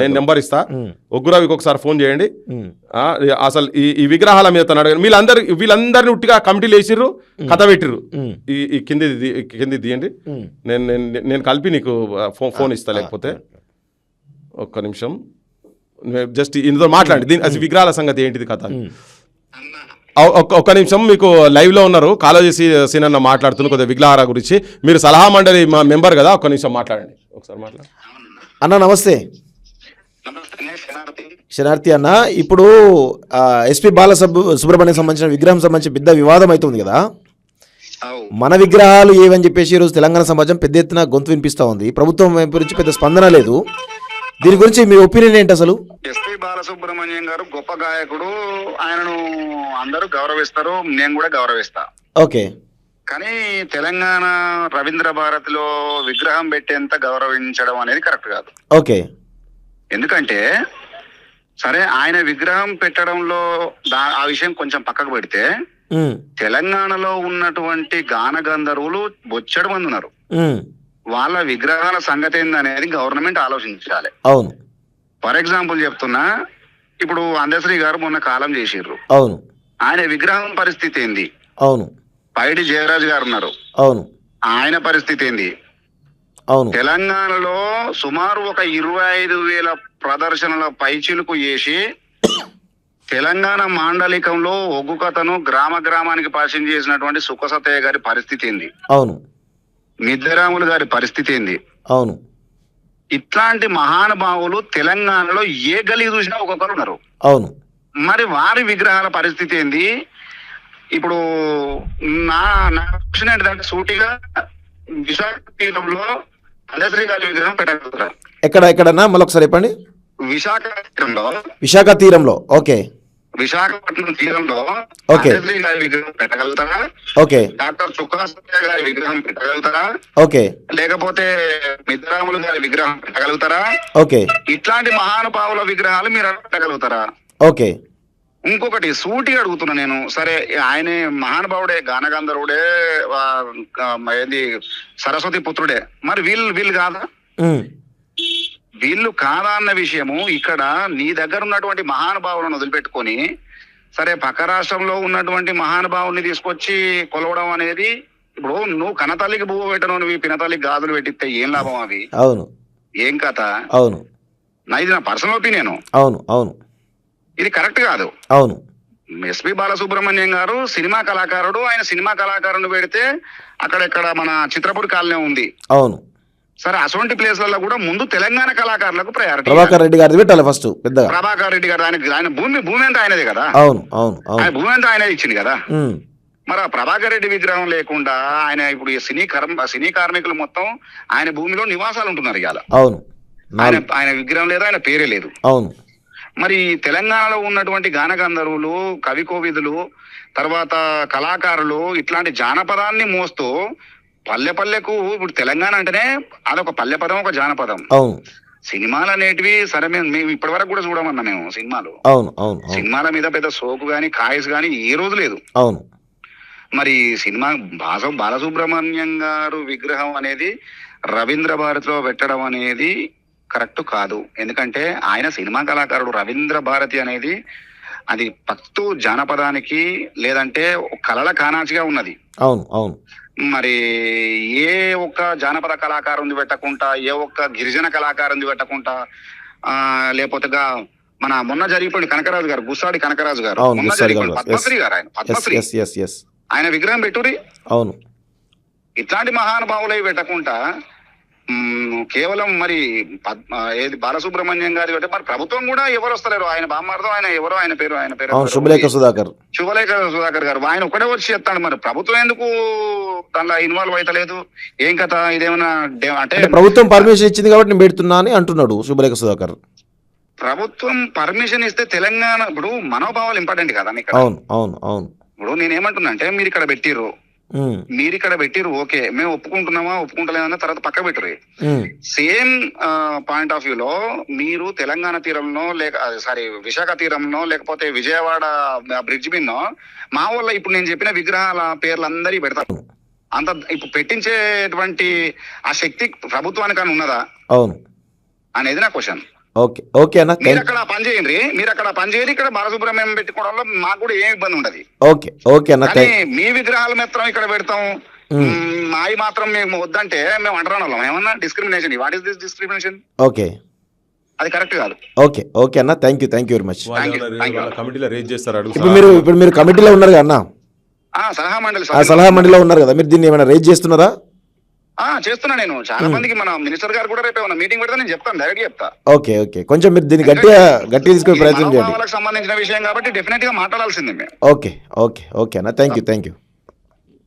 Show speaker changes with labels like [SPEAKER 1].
[SPEAKER 1] నేను నెంబర్ ఇస్తా, ఒగ్గురవికి ఒకసారి ఫోన్ చేయండి. అసలు ఈ విగ్రహాల మీద వీళ్ళందరినీ ఉట్టిగా కమిటీలు వేసిర్రు, కథ పెట్టిర్రు. ఈ కింది తీయండి, నేను కలిపి నీకు ఫోన్ ఇస్తా. లేకపోతే ఒక్క నిమిషం జస్ట్ ఇందులో మాట్లాడండి. అసలు విగ్రహాల సంగతి ఏంటిది కథ. ఒక్క నిమిషం, మీకు లైవ్ లో ఉన్నారు కాలేజీ సీనన్న మాట్లాడుతున్నారు కొద్దిగా విగ్రహాల గురించి. మీరు సలహా మండలి మెంబర్ కదా, ఒక్క నిమిషం మాట్లాడండి. ఒకసారి మాట్లాడండి
[SPEAKER 2] అన్న. నమస్తే శనార్థి అన్న. ఇప్పుడు ఎస్పీ సుబ్రహ్మణ్యం సంబంధించిన విగ్రహం సంబంధించి పెద్ద వివాదం అవుతుంది కదా. మన విగ్రహాలు ఏవని చెప్పేసి ఈరోజు తెలంగాణ సమాజం పెద్ద ఎత్తున గొంతు వినిపిస్తూ ఉంది. ప్రభుత్వం వైపు నుంచి పెద్ద స్పందన లేదు. దీని గురించి మీ ఒపీనియన్ ఏంటి అసలు?
[SPEAKER 3] ఎస్పీ బాలసుబ్రహ్మణ్యం గారు గొప్ప గాయకుడు, ఆయనను అందరూ గౌరవిస్తారు, నేను కూడా గౌరవిస్తా.
[SPEAKER 2] ఓకే.
[SPEAKER 3] కానీ తెలంగాణ రవీంద్ర భారతిలో విగ్రహం పెట్టేంత గౌరవించడం అనేది కరెక్ట్ కాదు.
[SPEAKER 2] ఓకే.
[SPEAKER 3] ఎందుకంటే సరే ఆయన విగ్రహం పెట్టడంలో ఆ విషయం కొంచెం పక్కకు పెడితే తెలంగాణలో ఉన్నటువంటి గాన గంధర్వులు బొచ్చడు మంది ఉన్నారు. వాళ్ళ విగ్రహాల సంగతి ఏందనేది గవర్నమెంట్ ఆలోచించాలి.
[SPEAKER 2] అవును.
[SPEAKER 3] ఫర్ ఎగ్జాంపుల్ చెప్తున్నా, ఇప్పుడు అందశ్రీ గారు మొన్న కాలం చేసిర్రు.
[SPEAKER 2] అవును.
[SPEAKER 3] ఆయన విగ్రహం పరిస్థితి ఏంది?
[SPEAKER 2] అవును.
[SPEAKER 3] పైడి జయరాజ్ గారు ఉన్నారు.
[SPEAKER 2] అవును.
[SPEAKER 3] ఆయన పరిస్థితి ఏంది?
[SPEAKER 2] అవును.
[SPEAKER 3] తెలంగాణలో సుమారు ఒక 25,000 ప్రదర్శనల పైచిలుకు చేసి తెలంగాణ మాండలికంలో ఒగ్గు కథను గ్రామ గ్రామానికి పరిచయం చేసినటువంటి సుఖసతయ్య గారి పరిస్థితి ఏంది?
[SPEAKER 2] అవును.
[SPEAKER 3] మిద్దరాములు గారి పరిస్థితి ఏంది?
[SPEAKER 2] అవును.
[SPEAKER 3] ఇట్లాంటి మహానుభావులు తెలంగాణలో ఏ గలీ చూసినా ఒక్కొక్కరు ఉన్నారు.
[SPEAKER 2] అవును.
[SPEAKER 3] మరి వారి విగ్రహాల పరిస్థితి ఏంది? ఇప్పుడు నా క్వశ్చన్ ఏంటంటే సూటిగా విశాఖ తీరంలో అందశ్రీ గారి విగ్రహం పెట్టగలుగుతారా?
[SPEAKER 2] ఎక్కడన్నా మళ్ళీ ఒకసారి చెప్పండి.
[SPEAKER 3] విశాఖ
[SPEAKER 2] తీరంలో ఓకే.
[SPEAKER 3] విశాఖపట్నం తీరంలో
[SPEAKER 2] ఓకే.
[SPEAKER 3] అందశ్రీ గారి విగ్రహం పెట్టగలుగుతారా?
[SPEAKER 2] ఓకే.
[SPEAKER 3] డాక్టర్ సుఖాసత్య గారి విగ్రహం పెట్టగలుగుతారా?
[SPEAKER 2] ఓకే.
[SPEAKER 3] లేకపోతే మిద్దరాములు గారి విగ్రహం పెట్టగలుగుతారా?
[SPEAKER 2] ఓకే.
[SPEAKER 3] ఇట్లాంటి మహానుభావుల విగ్రహాలు మీరు పెట్టగలుగుతారా?
[SPEAKER 2] ఓకే.
[SPEAKER 3] ఇంకొకటి సూటిగా అడుగుతున్నా నేను, సరే ఆయనే మహానుభావుడే, గానగంధర్వుడే, ఏంది సరస్వతి పుత్రుడే, మరి వీళ్ళు కాదా? వీళ్ళు కాదా అన్న విషయము ఇక్కడ నీ దగ్గర ఉన్నటువంటి మహానుభావులను వదిలిపెట్టుకొని సరే పక్క రాష్ట్రంలో ఉన్నటువంటి మహానుభావుని తీసుకొచ్చి కొలవడం అనేది, ఇప్పుడు నువ్వు కనతల్లికి భూవ పెట్టను, నువ్వు పినతల్లికి గాజులు పెట్టిస్తే ఏం లాభం అవి?
[SPEAKER 2] అవును.
[SPEAKER 3] ఏం కథ?
[SPEAKER 2] అవును.
[SPEAKER 3] ఇది నా పర్సనల్ ఒపీనియన్.
[SPEAKER 2] అవును. అవును.
[SPEAKER 3] ఇది కరెక్ట్ కాదు.
[SPEAKER 2] అవును.
[SPEAKER 3] ఎస్పీ బాలసుబ్రహ్మణ్యం గారు సినిమా కళాకారుడు. ఆయన సినిమా కళాకారుని పెడితే అక్కడెక్కడ మన చిత్రపూడి కాలనీ ఉంది.
[SPEAKER 2] అవును.
[SPEAKER 3] సరే అటువంటి ప్లేస్లలో కూడా ముందు తెలంగాణ కళాకారులకు ప్రయారిటీ.
[SPEAKER 2] ప్రభాకర్ రెడ్డి గారిది పెట్టాలి ఫస్ట్. పెద్దగా
[SPEAKER 3] ప్రభాకర్ రెడ్డి గారు ఆయన భూమి అంతా ఆయనదే కదా.
[SPEAKER 2] అవును. అవును.
[SPEAKER 3] ఆయన భూమి అంతా ఆయనే ఇచ్చింది కదా. మరి ఆ ప్రభాకర్ రెడ్డి విగ్రహం లేకుండా ఆయన ఇప్పుడు సినీ కార్మికులు మొత్తం ఆయన భూమిలో నివాసాలు ఉంటున్నారు ఇవాళ.
[SPEAKER 2] అవును.
[SPEAKER 3] ఆయన విగ్రహం లేదు, ఆయన పేరే లేదు.
[SPEAKER 2] అవును.
[SPEAKER 3] మరి తెలంగాణలో ఉన్నటువంటి గానగంధర్వులు, కవి కోవిదులు, తర్వాత కళాకారులు ఇట్లాంటి జానపదాన్ని మోస్తూ పల్లెకు, ఇప్పుడు తెలంగాణ అంటేనే అదొక పల్లె పదం, ఒక జానపదం.
[SPEAKER 2] అవును.
[SPEAKER 3] సినిమాలు అనేటివి సరే మేము ఇప్పటి వరకు కూడా చూడమన్నా మేము సినిమాలు.
[SPEAKER 2] అవును. అవును.
[SPEAKER 3] సినిమాల మీద పెద్ద సోకు గాని కాయస్ గాని ఏ రోజు లేదు.
[SPEAKER 2] అవును.
[SPEAKER 3] మరి సినిమా బాలసుబ్రహ్మణ్యం గారు విగ్రహం అనేది రవీంద్ర భారతిలో పెట్టడం అనేది కరెక్ట్ కాదు. ఎందుకంటే ఆయన సినిమా కళాకారుడు. రవీంద్ర భారతి అనేది అది పత్తు జానపదానికి లేదంటే కళల కానాచిగా ఉన్నది.
[SPEAKER 2] అవును. అవును.
[SPEAKER 3] మరి ఏ ఒక్క జానపద కళాకారుని పెట్టకుండా, ఏ ఒక్క గిరిజన కళాకారుని పెట్టకుండా, లేకపోతే మన మొన్న జరిగిపోయిన కనకరాజు గారు, గుస్సాడి కనకరాజు గారు, పద్మశ్రీ గారు, ఆయన పద్మశ్రీ, ఆయన విగ్రహం పెట్టురి.
[SPEAKER 2] అవును.
[SPEAKER 3] ఇట్లాంటి మహానుభావులై పెట్టకుండా కేవలం మరి ఏది బాలసుబ్రహ్మణ్యం గారి అంటే మరి ప్రభుత్వం కూడా ఎవరు వస్తలేరు. ఆయన బామ్మార్దో ఆయన పేరు
[SPEAKER 2] శుభలేఖ
[SPEAKER 3] సుధాకర్ గారు, ఆయన ఒకటే వచ్చి చెప్తాడు. మరి ప్రభుత్వం ఎందుకు దానిలో ఇన్వాల్వ్ అవుతలేదు? ఏం కథ? ఇదేమన్నా అంటే
[SPEAKER 2] ప్రభుత్వం పర్మిషన్ ఇచ్చింది కాబట్టి నేను పెడుతున్నా అని అంటున్నాడు శుభలేఖ సుధాకర్.
[SPEAKER 3] ప్రభుత్వం పర్మిషన్ ఇస్తే తెలంగాణ ఇప్పుడు మనోభావాలు ఇంపార్టెంట్ కదా.
[SPEAKER 2] అవును. అవును. అవును.
[SPEAKER 3] ఇప్పుడు నేనేమంటున్నా అంటే మీరు ఇక్కడ పెట్టిర్రు ఓకే, మేము ఒప్పుకుంటలేమన్నా తర్వాత పక్క పెట్టరు. సేమ్ పాయింట్ ఆఫ్ వ్యూలో మీరు తెలంగాణ తీరంలో విశాఖ తీరంలో లేకపోతే విజయవాడ బ్రిడ్జ్ మీద మా వల్ల ఇప్పుడు నేను చెప్పిన విగ్రహాల పేర్లు అందరికీ పెడతారు. అంత ఇప్పుడు పెట్టించేటువంటి ఆ శక్తి ప్రభుత్వానికన్నా ఉన్నదా
[SPEAKER 2] అవును
[SPEAKER 3] అనేది నా క్వశ్చన్.
[SPEAKER 2] ఓకే ఓకే అన్న
[SPEAKER 3] మీరు అక్కడ పని చేయండి, మీరు అక్కడ పని చేయండి, ఇక్కడ బాలసుబ్రహ్మణ్యం పెట్టుకోవడంలో మాకు కూడా ఏం ఇబ్బంది ఉండదు.
[SPEAKER 2] ఓకే ఓకే అన్న
[SPEAKER 3] కానీ మీ విగ్రహాలు మాత్రం ఇక్కడ పెడతాం, మావి మాత్రం మేము వద్దంటే మేము అంటరాని వాళ్ళం. ఏమన్నా discrimination? What is this discrimination?
[SPEAKER 2] Okay,
[SPEAKER 3] అది కరెక్ట్ కాదు.
[SPEAKER 2] ఓకే ఓకే అన్న, థ్యాంక్ యూ వెరీ మచ్.
[SPEAKER 1] కమిటీలో రేజ్ చేస్తారు అడుగు.
[SPEAKER 2] ఇప్పుడు మీరు కమిటీలో ఉన్నారు కదా అన్న,
[SPEAKER 3] సలహా మండలి
[SPEAKER 2] సలహా మండలిలో ఉన్నారు కదా, మీరు దీన్ని ఏమైనా రేజ్ చేస్తున్నారా?
[SPEAKER 3] చేస్తున్నా నేను. చాలా మందికి మన మినిస్టర్ గారు కూడా రేపు ఏమైనా మీటింగ్ పెడితే నేను చెప్తాను, డైరెక్ట్ చెప్తా.
[SPEAKER 2] ఓకే ఓకే, కొంచెం మీరు దీన్ని గట్టిగా తీసుకునే ప్రయత్నం చేయండి.
[SPEAKER 3] వాళ్ళకి సంబంధించిన విషయం కాబట్టి డెఫినెట్ గా మాట్లాడాల్సిందే మేము.
[SPEAKER 2] ఓకే ఓకే ఓకే అన్న, థ్యాంక్ యూ